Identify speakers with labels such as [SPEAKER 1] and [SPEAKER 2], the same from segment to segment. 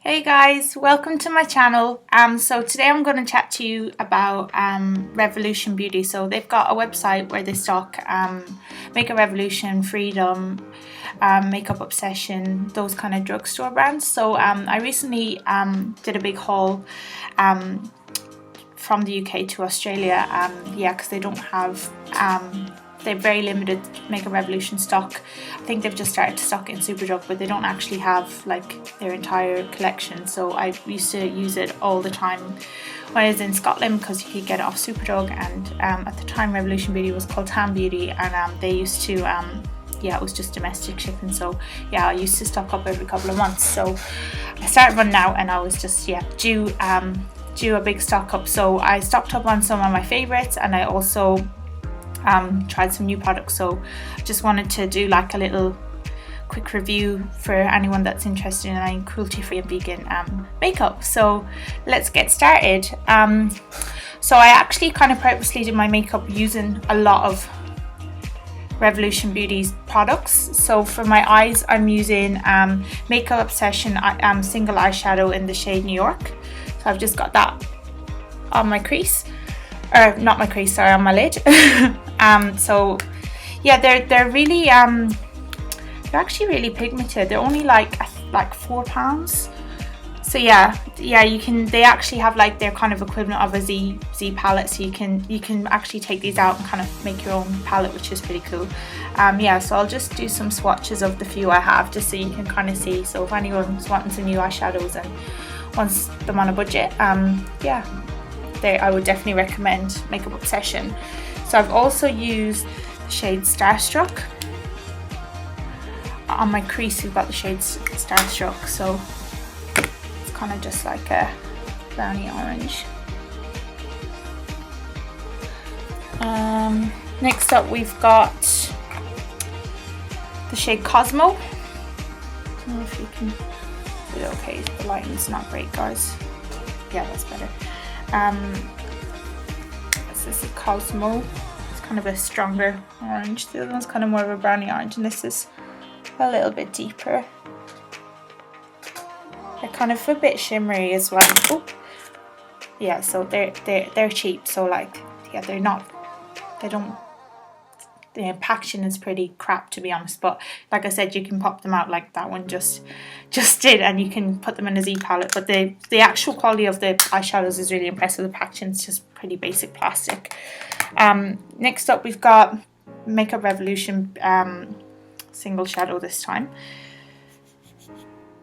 [SPEAKER 1] Hey guys, welcome to my channel. So today I'm going to chat to you about Revolution Beauty. So they've got a website where they stock Makeup Revolution, Freedom, Makeup Obsession, those kind of drugstore brands. So I recently did a big haul from the UK to Australia. Because they don't have they're very limited Makeup Revolution stock. I think they've just started to stock it in Superdrug, but they don't actually have like their entire collection. So I used to use it all the time when I was in Scotland because you could get it off Superdrug, and at the time Revolution Beauty was called Tan Beauty, and they used to it was just domestic shipping. So yeah, I used to stock up every couple of months. So I started running out and I was just due a big stock up. So I stocked up on some of my favorites, and I also tried some new products. So I just wanted to do like a little quick review for anyone that's interested in any cruelty-free and vegan makeup. So let's get started. So I actually kind of purposely did my makeup using a lot of Revolution Beauty's products. So for my eyes, I'm using Makeup Obsession single eyeshadow in the shade New York. So I've just got that on my crease, or not my crease, sorry, on my lid. So yeah, they're really they're actually really pigmented. They're only like £4. So yeah, they actually have like their kind of equivalent of a Z palette. So you can actually take these out and kind of make your own palette, which is pretty cool. So I'll just do some swatches of the few I have, just so you can kind of see. So if anyone's wanting some new eyeshadows and wants them on a budget, I would definitely recommend Makeup Obsession. So I've also used the shade Starstruck. On my crease we've got the shade Starstruck, so it's kind of just like a browny orange. Next up we've got the shade Cosmo. I don't know if you can do it okay, the lighting's not great, guys. Yeah, that's better. This is Cosmo. It's kind of a stronger orange. The other one's kind of more of a browny orange, and this is a little bit deeper. They're kind of a bit shimmery as well. Oh. Yeah, so they're cheap. So like, yeah, the packaging is pretty crap, to be honest, but like I said, you can pop them out like that one just did, and you can put them in a Z palette. But the actual quality of the eyeshadows is really impressive. The packaging is just pretty basic plastic. Next up we've got Makeup Revolution single shadow this time,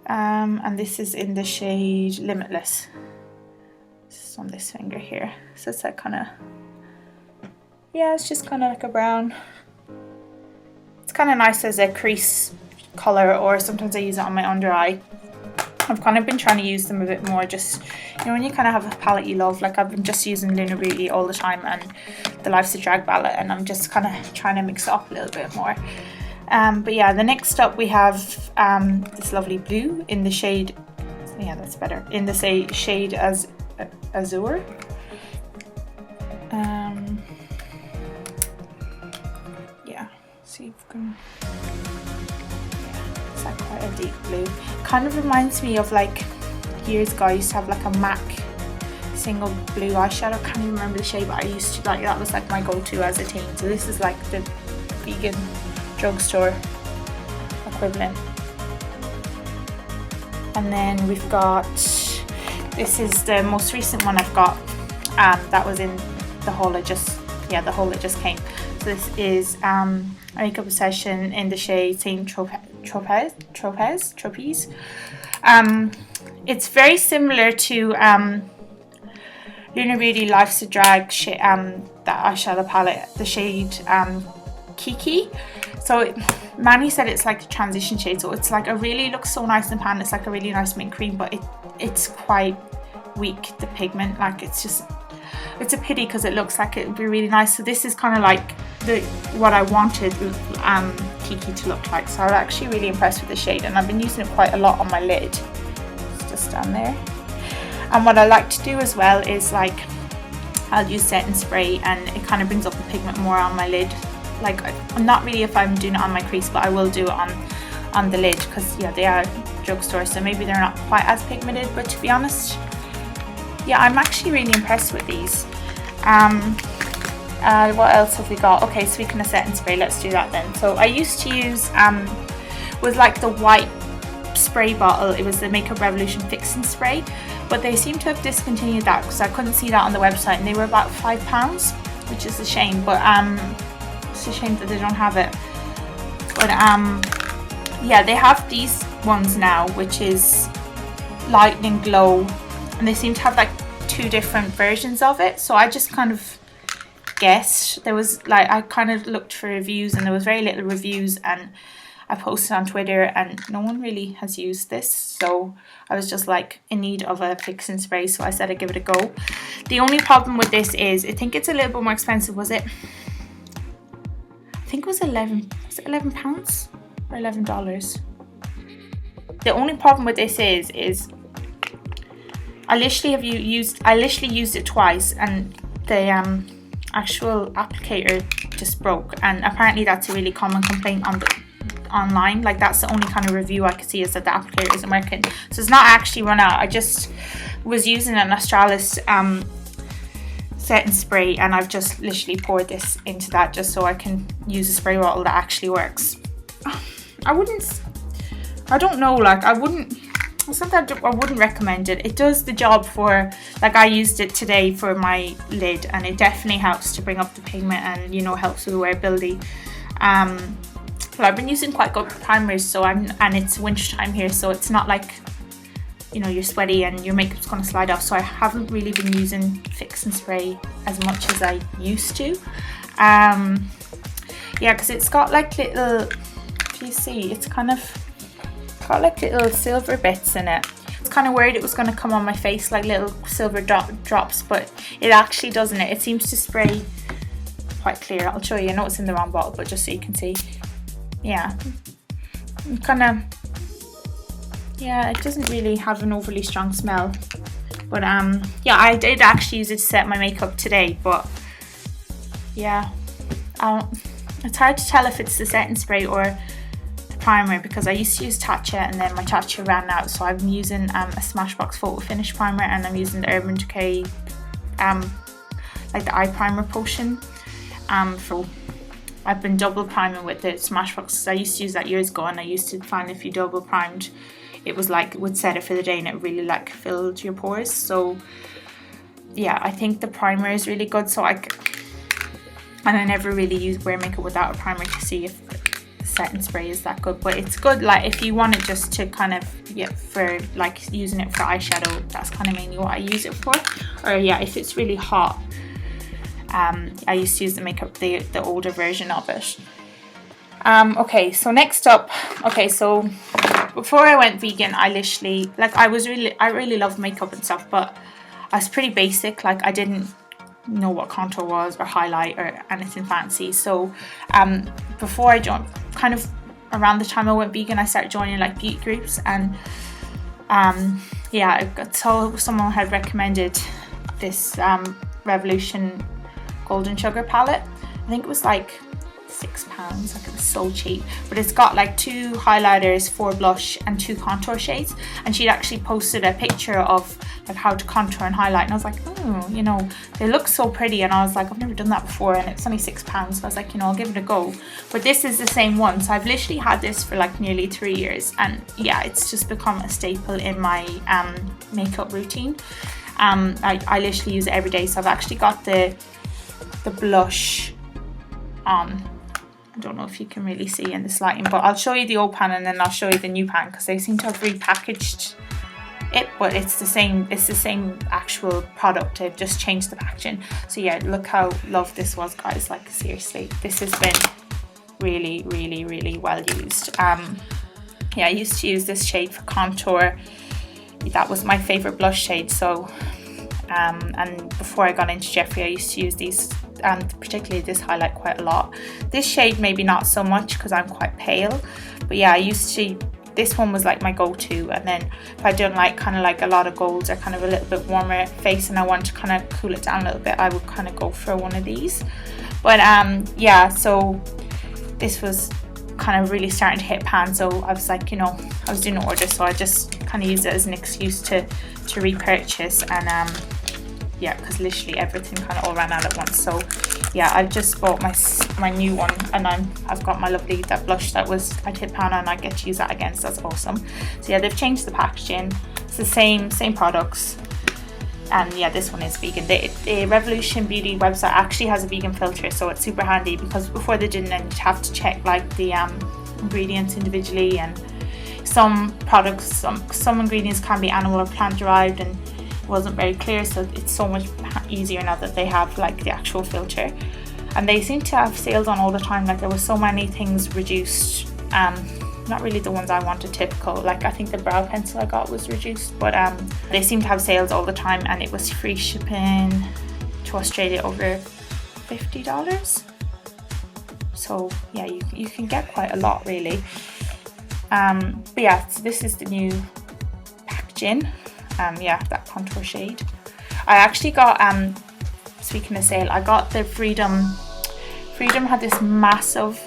[SPEAKER 1] and this is in the shade Limitless. This is on this finger here, so it's that kind of, yeah, it's just kind of like a brown. It's kind of nice as a crease colour, or sometimes I use it on my under eye. I've kind of been trying to use them a bit more, just, you know, when you kind of have a palette you love. Like I've been just using Lunar Beauty all the time and the Life's a Drag palette, and I'm just kind of trying to mix it up a little bit more. But yeah, the next up we have this lovely blue in the shade, yeah, that's better, in the shade Azure. See if we can, it's like quite a deep blue. Kind of reminds me of like years ago I used to have like a MAC single blue eyeshadow. I can't even remember the shade, but I used to like, that was like my go-to as a teen. So this is like the vegan drugstore equivalent. And then we've got, this is the most recent one I've got, that was in the haul that just came. So this is Makeup Obsession in the shade Saint Tropez. It's very similar to Lunar Beauty Life's a Drag that eyeshadow palette, the shade Kiki. So Manny said it's like a transition shade, so it's like looks so nice in pan. It's like a really nice mint cream, but it's quite weak, the pigment. Like it's a pity because it looks like it would be really nice. So this is kind of like what I wanted Kiki to look like. So I'm actually really impressed with the shade, and I've been using it quite a lot on my lid. It's just down there. And what I like to do as well is like I'll use setting spray, and it kind of brings up the pigment more on my lid. Like, not really if I'm doing it on my crease, but I will do it on the lid, because yeah, they are drugstore, so maybe they're not quite as pigmented, but to be honest, yeah, I'm actually really impressed with these. What else have we got? Okay, speaking of setting spray, let's do that then. So I used to use with like the white spray bottle, it was the Makeup Revolution fixing spray, but they seem to have discontinued that because I couldn't see that on the website, and they were about £5, which is a shame. But it's a shame that they don't have it. But yeah, they have these ones now, which is Lightning Glow, and they seem to have like 2 different versions of it. So I just kind of guessed. There was like, I kind of looked for reviews, and there was very little reviews, and I posted on Twitter and no one really has used this, so I was just like in need of a fixing spray, so I said I'd give it a go. The only problem with this is I think it's a little bit more expensive. Was it? I think it was 11. Was it £11 or $11? The only problem with this is I literally used it twice, and the actual applicator just broke, and apparently that's a really common complaint online. Like, that's the only kind of review I could see, is that the applicator isn't working. So it's not actually run out. I just was using an Australis setting spray, and I've just literally poured this into that just so I can use a spray bottle that actually works. I don't know, like I wouldn't recommend it. It does the job for, like, I used it today for my lid, and it definitely helps to bring up the pigment and, you know, helps with wearability. But I've been using quite good primers, so and it's winter time here, so it's not like, you know, you're sweaty and your makeup's going to slide off, so I haven't really been using fix and spray as much as I used to. Yeah, because it's got like little, if you see, it's kind of got like little silver bits in it. It's kind of worried it was going to come on my face like little silver drops, but it actually doesn't. It seems to spray quite clear. I'll show you. I know it's in the wrong bottle, but just so you can see. Yeah, kind of, yeah, it doesn't really have an overly strong smell. But yeah, I did actually use it to set my makeup today, but yeah, it's hard to tell if it's the setting spray or the primer, because I used to use Tatcha, and then my Tatcha ran out, so I'm using a Smashbox Photo Finish primer, and I'm using the Urban Decay like the eye primer potion. I've been double priming with the Smashbox because I used to use that years ago, and I used to find if you double primed, it was like, it would set it for the day, and it really like filled your pores. So yeah, I think the primer is really good. So and I never really wear makeup without a primer to see if the setting spray is that good, but it's good like if you want it just to kind of, yeah, for like using it for eyeshadow, that's kind of mainly what I use it for. Or yeah, if it's really hot, I used to use the older version of it. Okay, so next up, okay, so before I went vegan, I literally, like, I really love makeup and stuff, but I was pretty basic. Like, I didn't know what contour was or highlight or anything fancy. So before I joined, kind of around the time I went vegan, I started joining like beauty groups, and yeah, someone had recommended this Revolution Golden Sugar palette. I think it was like £6, like it was so cheap, but it's got like 2 highlighters, 4 blush, and 2 contour shades. And she'd actually posted a picture of like how to contour and highlight, and I was like, oh, you know, they look so pretty, and I was like, I've never done that before, and it's only £6, so I was like, you know, I'll give it a go. But this is the same one, so I've literally had this for like nearly 3 years, and yeah, it's just become a staple in my makeup routine. I literally use it every day. So I've actually got the blush on. I don't know if you can really see in this lighting, but I'll show you the old pan and then I'll show you the new pan, because they seem to have repackaged it, but it's the same actual product. They've just changed the packaging. So yeah, look how loved this was, guys. Like, seriously, this has been really, really, really well used. Yeah, I used to use this shade for contour. That was my favorite blush shade. So and before I got into Jeffree, I used to use these, and particularly this highlight, quite a lot. This shade maybe not so much because I'm quite pale, but yeah, I used to, this one was like my go-to. And then if I don't like kind of like a lot of golds or kind of a little bit warmer face and I want to kind of cool it down a little bit, I would kind of go for one of these. But yeah, so this was kind of really starting to hit pan, so I was like, you know, I was doing an order, so I just kind of used it as an excuse to repurchase. And yeah, because literally everything kind of all ran out at once. So yeah, I've just bought my new one, and I've got my lovely, that blush that was I'd hit pan on, I get to use that again, so that's awesome. So yeah, they've changed the packaging. It's the same products. And yeah, this one is vegan. The Revolution Beauty website actually has a vegan filter, so it's super handy, because before they didn't, and you'd have to check like the ingredients individually, and some products, some ingredients can be animal or plant derived, and it wasn't very clear. So it's so much easier now that they have like the actual filter. And they seem to have sales on all the time. Like there were so many things reduced. Not really the ones I wanted, typical, like I think the brow pencil I got was reduced, but they seem to have sales all the time, and it was free shipping to Australia over $50. So yeah, you can get quite a lot really. But yeah, so this is the new packaging. Yeah, that contour shade. I actually got, speaking of sale, I got the Freedom had this massive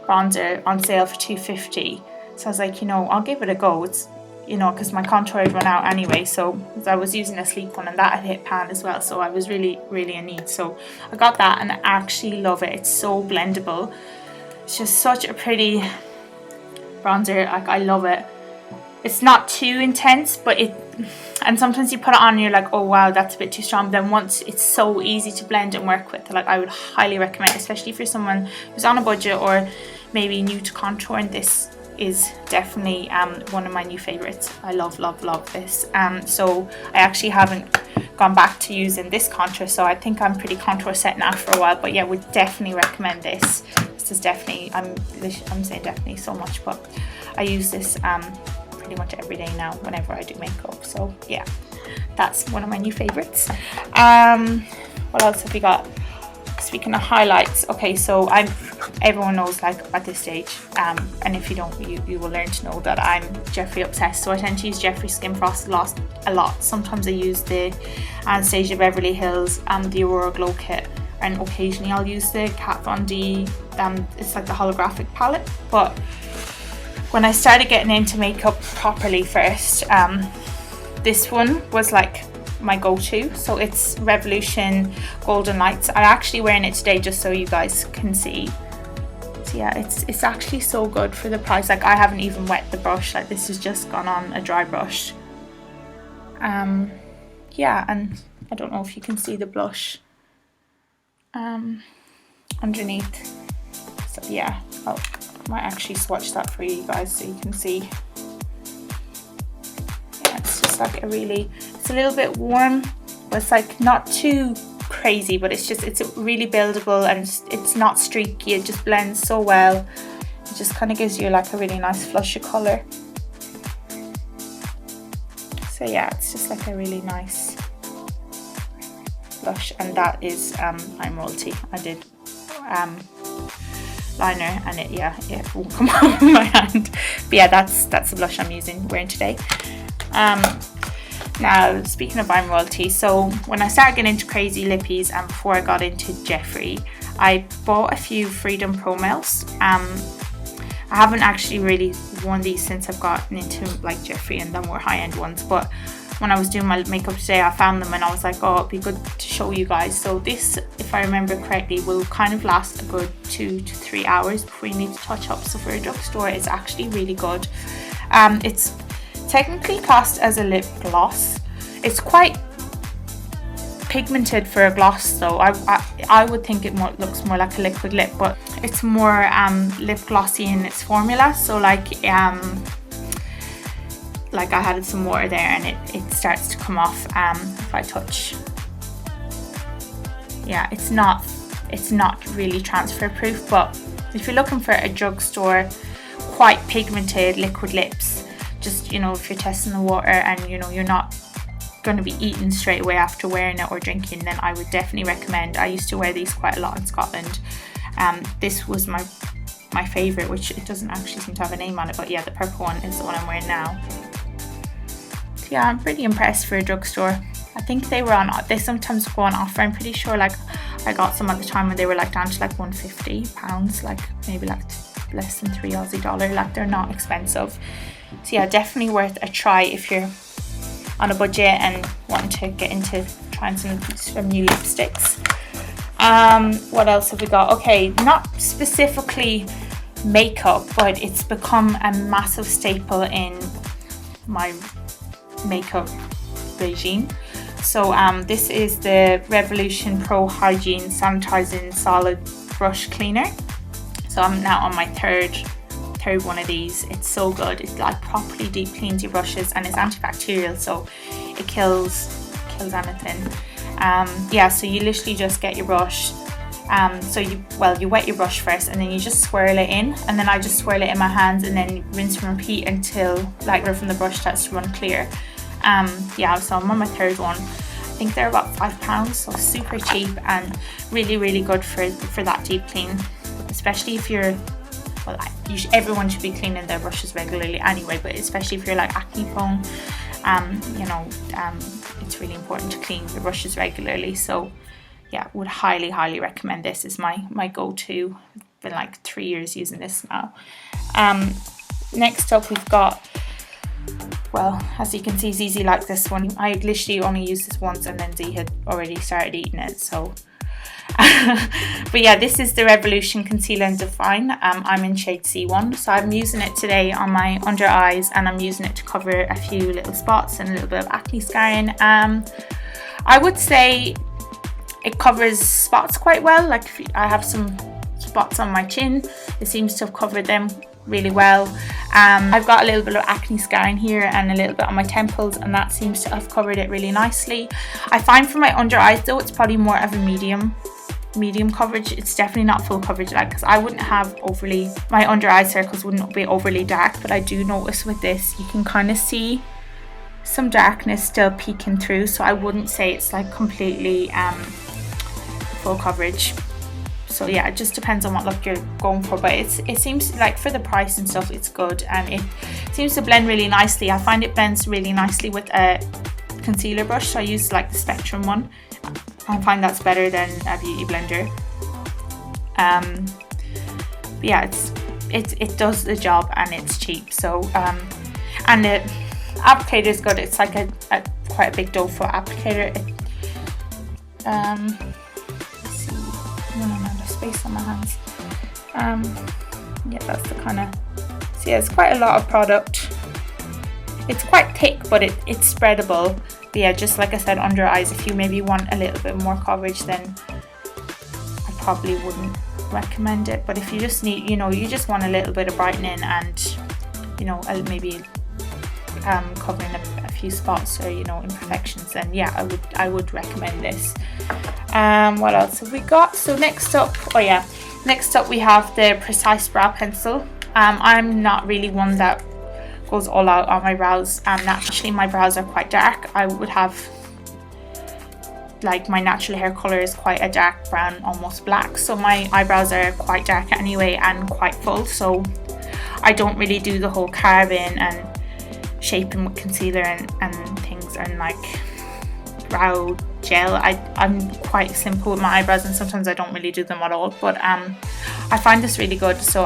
[SPEAKER 1] bronzer on sale for $2.50. So I was like, you know, I'll give it a go. It's, you know, because my contour had run out anyway. So I was using a sleek one, and that had hit pan as well. So I was really in need. So I got that, and I actually love it. It's so blendable. It's just such a pretty bronzer. Like I love it. It's not too intense, but and sometimes you put it on and you're like, oh wow, that's a bit too strong. But then once, it's so easy to blend and work with. Like I would highly recommend, especially for someone who's on a budget or maybe new to contouring. This is definitely one of my new favorites. I love this. So I actually haven't gone back to using this contour, so I think I'm pretty contour set now for a while. But yeah, would definitely recommend this. This is definitely, I'm saying definitely so much, but I use this pretty much every day now whenever I do makeup. So yeah, that's one of my new favorites. What else have we got? Speaking of highlights, okay, so everyone knows, like at this stage, and if you don't, you will learn to know that I'm Jeffree obsessed. So I tend to use Jeffree Skin Frost a lot. Sometimes I use the Anastasia Beverly Hills and the Aurora Glow Kit, and occasionally I'll use the Kat Von D. It's like the holographic palette. But when I started getting into makeup properly first, this one was like my go-to. So it's Revolution Golden Lights. I'm actually wearing it today just so you guys can see. So yeah, it's actually so good for the price. Like I haven't even wet the brush, like this has just gone on a dry brush. Yeah, and I don't know if you can see the blush underneath. So yeah, I might actually swatch that for you guys so you can see. It's just like it's a little bit warm, but it's like not too crazy, but it's really buildable, and it's not streaky. It just blends so well. It just kind of gives you like a really nice flush of color. So yeah, it's just like a really nice blush, and that is I'm Royalty. I did liner, and it won't come off my hand. But yeah, that's the blush I'm wearing today. Now, speaking of I'm Royalty, so when I started getting into crazy lippies, and before I got into Jeffree, I bought a few Freedom Pro Melts. I haven't actually really worn these since I've gotten into like Jeffree and the more high-end ones, but when I was doing my makeup today, I found them and I was like, oh, it'd be good to show you guys. So this, if I remember correctly, will kind of last a good 2 to 3 hours before you need to touch up. So for a drugstore, it's actually really good. It's technically classed as a lip gloss. It's quite pigmented for a gloss though. I would think it looks more like a liquid lip, but it's more lip glossy in its formula. So like I added some water there, and it starts to come off if I touch. Yeah, it's not really transfer proof, but if you're looking for a drugstore quite pigmented liquid lips, just, you know, if you're testing the water and, you know, you're not going to be eating straight away after wearing it or drinking, then I would definitely recommend. I used to wear these quite a lot in Scotland. This was my favourite, which it doesn't actually seem to have a name on it, but yeah, the purple one is the one I'm wearing now. So yeah, I'm pretty impressed for a drugstore. I think they sometimes go on offer. I'm pretty sure like I got some at the time when they were like down to like £150, like maybe like less than $3 Aussie, like they're not expensive. So yeah, definitely worth a try if you're on a budget and wanting to get into trying some new lipsticks. What else have we got? Okay, not specifically makeup, but it's become a massive staple in my makeup regime. So this is the Revolution Pro Hygiene Sanitizing Solid Brush Cleaner. So I'm now on my third one of these. It's so good. It like properly deep cleans your brushes, and it's antibacterial, so it kills anything. Yeah, so you literally just get your brush. So you wet your brush first, and then you just swirl it in, and then I just swirl it in my hands, and then rinse and repeat until like from the brush starts to run clear. Yeah, so I'm on my third one. I think they're about £5, so super cheap and really, really good for that deep clean, especially if you're, well, everyone should be cleaning their brushes regularly anyway, but especially if you're like acne prone, it's really important to clean your brushes regularly. So yeah, would highly recommend this. Is my go-to. Been like 3 years using this now. Next up we've got, well, as you can see, Zizi liked this one. I literally only used this once, and then Z had already started eating it, so but yeah, this is the Revolution Concealer and Define. I'm in shade C1, so I'm using it today on my under eyes, and I'm using it to cover a few little spots and a little bit of acne scarring. I would say it covers spots quite well. Like I have some spots on my chin, it seems to have covered them really well. I've got a little bit of acne scarring here and a little bit on my temples, and that seems to have covered it really nicely. I find for my under eyes though, it's probably more of a medium coverage. It's definitely not full coverage, like, because I wouldn't have my under eye circles wouldn't be overly dark, but I do notice with this you can kind of see some darkness still peeking through, so I wouldn't say it's like completely full coverage. So yeah, it just depends on what look you're going for, but it seems like for the price and stuff it's good, and it seems to blend really nicely. I find it blends really nicely with a concealer brush, so I use like the Spectrum one. I find that's better than a beauty blender. But yeah, it does the job, and it's cheap. So and the applicator is good. It's like a quite a big doe foot applicator. Let's see, there's space on my hands. Yeah, that's the kind of. So yeah, it's quite a lot of product. It's quite thick, but it's spreadable. But yeah, just like I said, under eyes, if you maybe want a little bit more coverage, then I probably wouldn't recommend it. But if you just need, you just want a little bit of brightening and, maybe covering a few spots or, imperfections, then yeah, I would recommend this. What else have we got? So next up we have the Precise Brow Pencil. I'm not really one that goes all out on my brows. Naturally my brows are quite dark. I would have, like, my natural hair color is quite a dark brown, almost black, so my eyebrows are quite dark anyway and quite full, so I don't really do the whole carving and shaping with concealer and things and like brow gel. I'm quite simple with my eyebrows, and sometimes I don't really do them at all, but I find this really good. So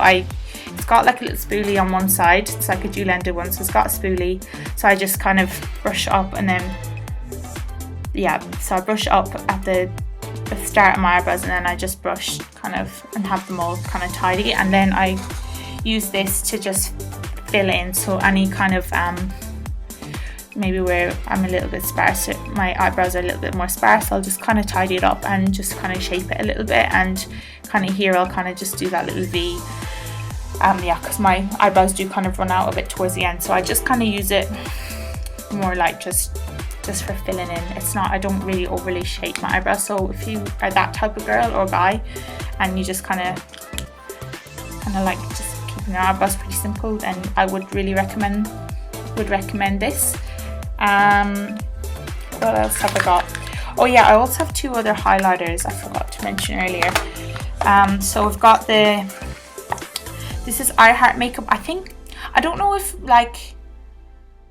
[SPEAKER 1] it's got like a little spoolie on one side. It's like a dual-ended one, so it's got a spoolie. So I just kind of brush up, and then so I brush up at the start of my eyebrows, and then I just brush kind of and have them all kind of tidy, and then I use this to just fill in. So any kind of maybe where I'm a little bit sparse, my eyebrows are a little bit more sparse, I'll just kind of tidy it up and just kind of shape it a little bit, and kind of here I'll kind of just do that little V. Because my eyebrows do kind of run out a bit towards the end, so I just kind of use it more like just for filling in. I don't really overly shape my eyebrows, so if you are that type of girl or guy and you just kind of like just keeping your eyebrows pretty simple, then I would really recommend this. What else have I got? Oh yeah, I also have two other highlighters I forgot to mention earlier. So we've got this is I Heart Makeup. I don't know if like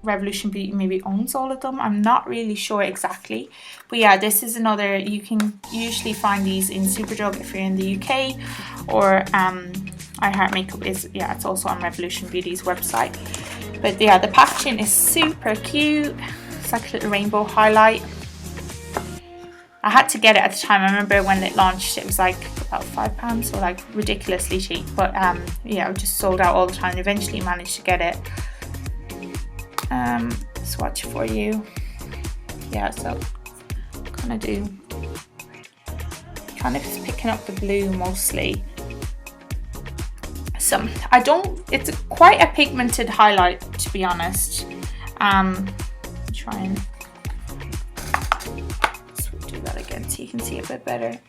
[SPEAKER 1] Revolution Beauty maybe owns all of them. I'm not really sure exactly. But yeah, this is another, you can usually find these in Superdrug if you're in the UK, or I Heart Makeup is, yeah, it's also on Revolution Beauty's website. But yeah, the packaging is super cute. It's like a little rainbow highlight. I had to get it at the time. I remember when it launched, it was like about £5, so like ridiculously cheap. But yeah, it just sold out all the time. Eventually managed to get it. Swatch for you. Yeah, so kind of just picking up the blue mostly. I don't, it's quite a pigmented highlight, to be honest. Try and do that again so you can see it a bit better.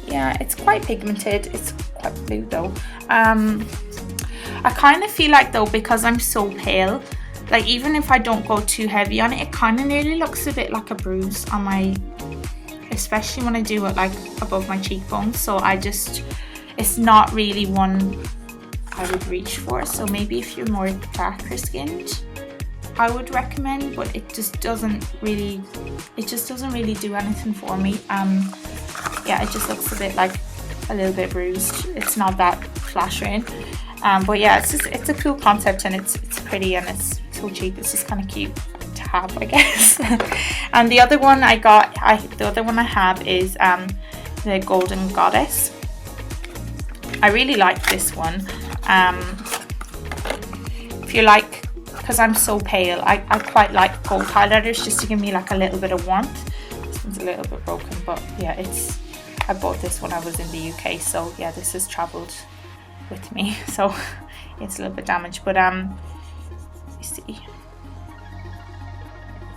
[SPEAKER 1] Yeah, it's quite pigmented. It's quite blue though. I kind of feel like though, because I'm so pale, like even if I don't go too heavy on it, it kind of nearly looks a bit like a bruise on my, especially when I do it like above my cheekbones. So it's not really one I would reach for. So maybe if you're more darker skinned, I would recommend, but it just doesn't really do anything for me. Yeah, it just looks a bit like a little bit bruised. It's not that flattering. But yeah, it's a cool concept, and it's pretty, and it's so cheap. It's just kind of cute to have, I guess. And the other one I have is the Golden Goddess. I really like this one. If you like, because I'm so pale, I quite like gold highlighters just to give me like a little bit of warmth. This one's a little bit broken, but yeah, I bought this when I was in the UK, so yeah, this has travelled with me, so it's a little bit damaged, but you see,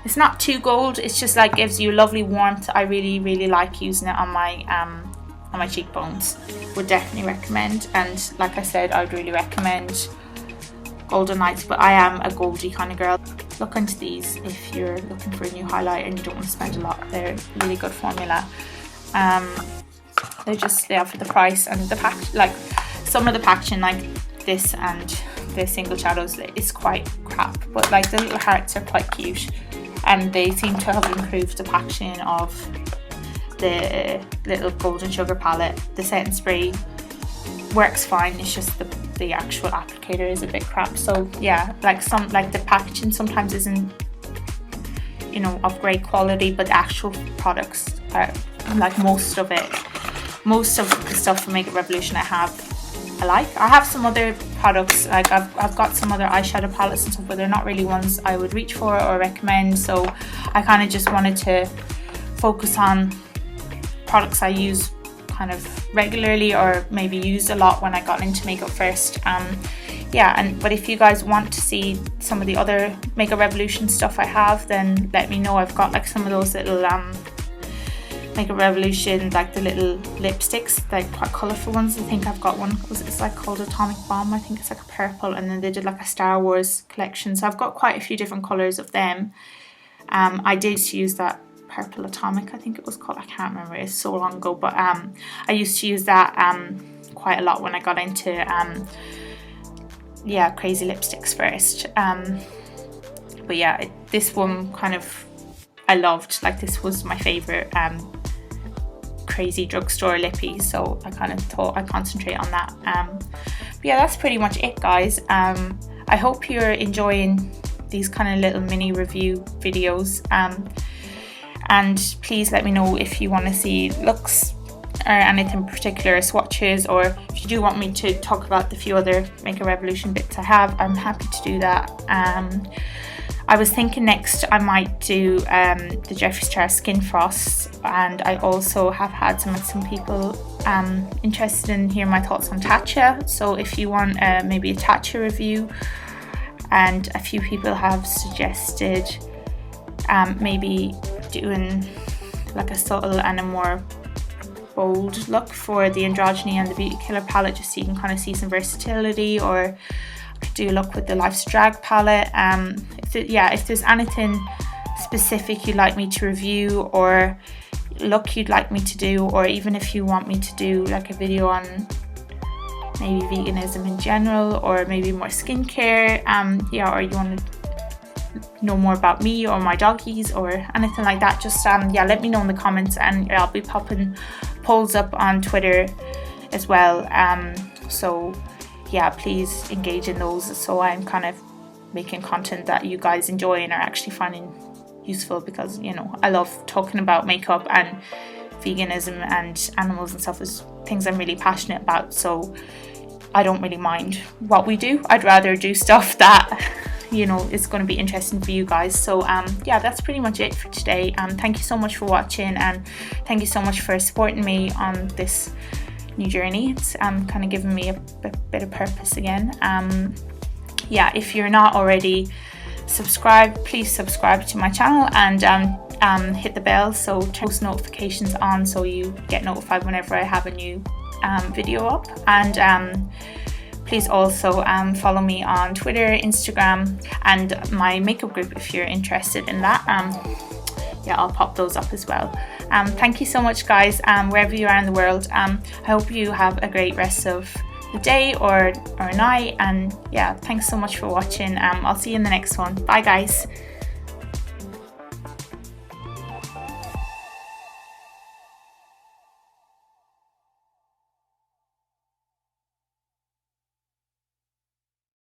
[SPEAKER 1] it's not too gold. It's just like gives you lovely warmth. I really like using it on my cheekbones. Would definitely recommend. And like I said, I would really recommend Golden Nights, but I am a goldy kind of girl. Look into these if you're looking for a new highlight and you don't want to spend a lot. They're really good formula. They're just there for the price, and the pack, like some of the packaging like this and the single shadows is quite crap, but like the little hearts are quite cute, and they seem to have improved the packaging of the little golden sugar palette. The setting spray works fine, it's just the actual applicator is a bit crap. So yeah, like the packaging sometimes isn't, you know, of great quality, but the actual products are, like most of the stuff from Makeup Revolution I have some other products, like I've got some other eyeshadow palettes and stuff, but they're not really ones I would reach for or recommend. So I kind of just wanted to focus on products I use kind of regularly, or maybe used a lot when I got into makeup first. Yeah, but if you guys want to see some of the other Makeup Revolution stuff I have, then let me know. I've got like some of those little Makeup Revolution, like the little lipsticks, like quite colourful ones. I think I've got one, it's like called Atomic Bomb. I think it's like a purple, and then they did like a Star Wars collection. So I've got quite a few different colours of them. I did use that Purple Atomic, I think it was called. I can't remember, it's so long ago, but I used to use that quite a lot when I got into yeah, crazy lipsticks first. But yeah, this one kind of I loved. Like this was my favourite crazy drugstore lippy, so I kind of thought I'd concentrate on that. But yeah, that's pretty much it, guys. I hope you're enjoying these kind of little mini review videos, and please let me know if you want to see looks or anything particular, swatches, or if you do want me to talk about the few other Makeup Revolution bits I have, I'm happy to do that. I was thinking next I might do the Jeffree Star Skin Frosts, and I also have had some people interested in hearing my thoughts on Tatcha. So if you want maybe a Tatcha review, and a few people have suggested maybe doing like a subtle and a more bold look for the Androgyny and the Beauty Killer palette, just so you can kind of see some versatility, or do a look with the Life's Drag palette. If there's anything specific you'd like me to review, or look you'd like me to do, or even if you want me to do like a video on maybe veganism in general, or maybe more skincare, or you want to know more about me or my doggies or anything like that, just let me know in the comments, and I'll be popping polls up on Twitter as well. So yeah, please engage in those, so I'm kind of making content that you guys enjoy and are actually finding useful, because you know, I love talking about makeup, and veganism and animals and stuff is things I'm really passionate about. So I don't really mind what we do. I'd rather do stuff that, you know, is going to be interesting for you guys. So yeah, that's pretty much it for today. Thank you so much for watching, and thank you so much for supporting me on this new journey. It's kind of giving me a bit of purpose again. Yeah, if you're not already subscribed, please subscribe to my channel, and hit the bell so turn those notifications on so you get notified whenever I have a new video up. And please also follow me on Twitter, Instagram, and my makeup group if you're interested in that. Yeah, I'll pop those up as well. Thank you so much, guys, wherever you are in the world. I hope you have a great rest of the day or night, and yeah, thanks so much for watching. I'll see you in the next one. Bye, guys.